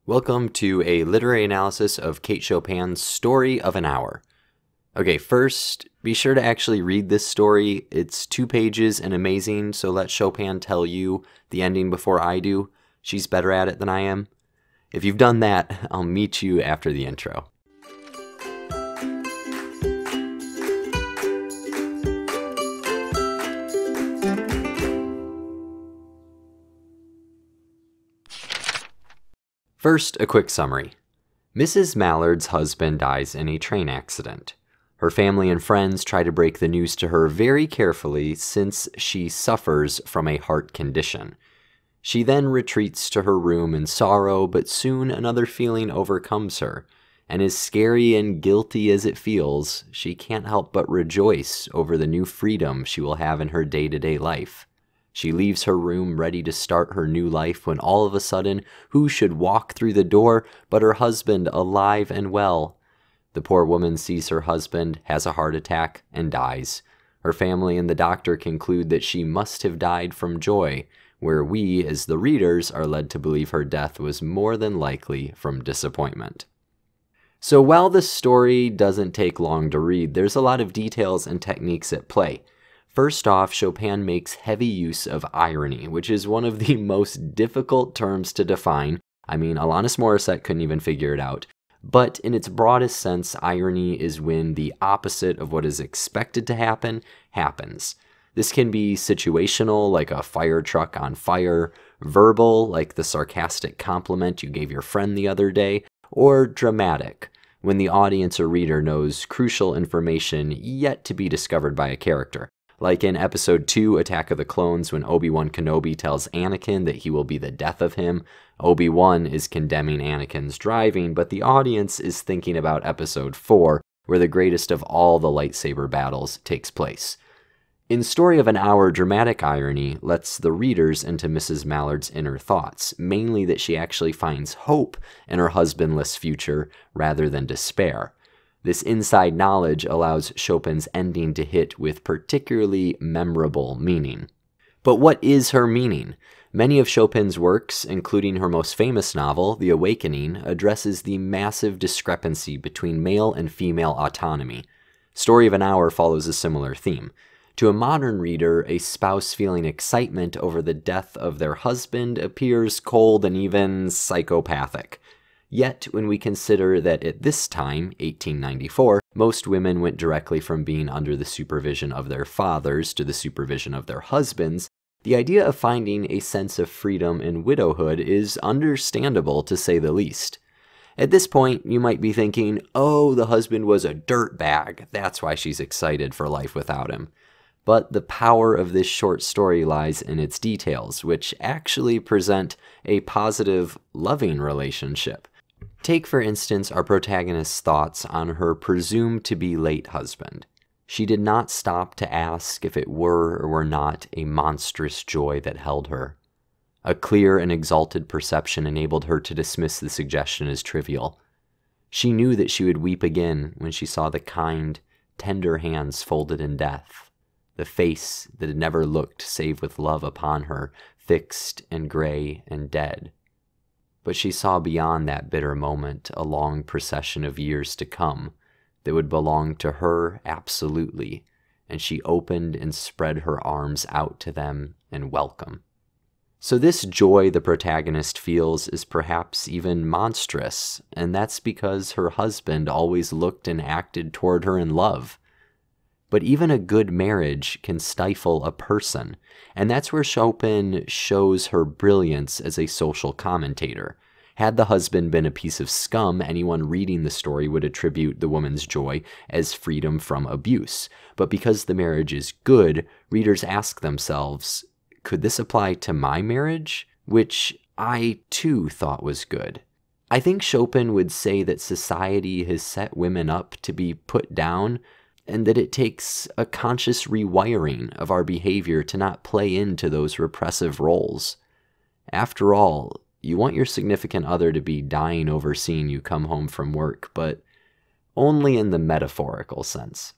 Welcome to a literary analysis of Kate Chopin's Story of an Hour. Okay, first, be sure to actually read this story. It's 2 pages and amazing, so let Chopin tell you the ending before I do. She's better at it than I am. If you've done that, I'll meet you after the intro. First, a quick summary. Mrs. Mallard's husband dies in a train accident. Her family and friends try to break the news to her very carefully since she suffers from a heart condition. She then retreats to her room in sorrow, but soon another feeling overcomes her, and as scary and guilty as it feels, she can't help but rejoice over the new freedom she will have in her day-to-day life. She leaves her room ready to start her new life when all of a sudden, who should walk through the door but her husband, alive and well? The poor woman sees her husband, has a heart attack, and dies. Her family and the doctor conclude that she must have died from joy, where we, as the readers, are led to believe her death was more than likely from disappointment. So while this story doesn't take long to read, there's a lot of details and techniques at play. First off, Chopin makes heavy use of irony, which is one of the most difficult terms to define. I mean, Alanis Morissette couldn't even figure it out. But in its broadest sense, irony is when the opposite of what is expected to happen, happens. This can be situational, like a fire truck on fire, verbal, like the sarcastic compliment you gave your friend the other day, or dramatic, when the audience or reader knows crucial information yet to be discovered by a character. Like in Episode 2, Attack of the Clones, when Obi-Wan Kenobi tells Anakin that he will be the death of him. Obi-Wan is condemning Anakin's driving, but the audience is thinking about Episode 4, where the greatest of all the lightsaber battles takes place. In Story of an Hour, dramatic irony lets the readers into Mrs. Mallard's inner thoughts, mainly that she actually finds hope in her husbandless future rather than despair. This inside knowledge allows Chopin's ending to hit with particularly memorable meaning. But what is her meaning? Many of Chopin's works, including her most famous novel, The Awakening, addresses the massive discrepancy between male and female autonomy. Story of an Hour follows a similar theme. To a modern reader, a spouse feeling excitement over the death of their husband appears cold and even psychopathic. Yet, when we consider that at this time, 1894, most women went directly from being under the supervision of their fathers to the supervision of their husbands, the idea of finding a sense of freedom in widowhood is understandable to say the least. At this point, you might be thinking, oh, the husband was a dirtbag, that's why she's excited for life without him. But the power of this short story lies in its details, which actually present a positive, loving relationship. Take, for instance, our protagonist's thoughts on her presumed-to-be late husband. She did not stop to ask if it were or were not a monstrous joy that held her. A clear and exalted perception enabled her to dismiss the suggestion as trivial. She knew that she would weep again when she saw the kind, tender hands folded in death, the face that had never looked save with love upon her, fixed and gray and dead. But she saw beyond that bitter moment a long procession of years to come that would belong to her absolutely, and she opened and spread her arms out to them in welcome. So this joy the protagonist feels is perhaps even monstrous, and that's because her husband always looked and acted toward her in love. But even a good marriage can stifle a person, and that's where Chopin shows her brilliance as a social commentator. Had the husband been a piece of scum, anyone reading the story would attribute the woman's joy as freedom from abuse. But because the marriage is good, readers ask themselves, could this apply to my marriage? Which I, too, thought was good. I think Chopin would say that society has set women up to be put down, and that it takes a conscious rewiring of our behavior to not play into those repressive roles. After all, you want your significant other to be dying over seeing you come home from work, but only in the metaphorical sense.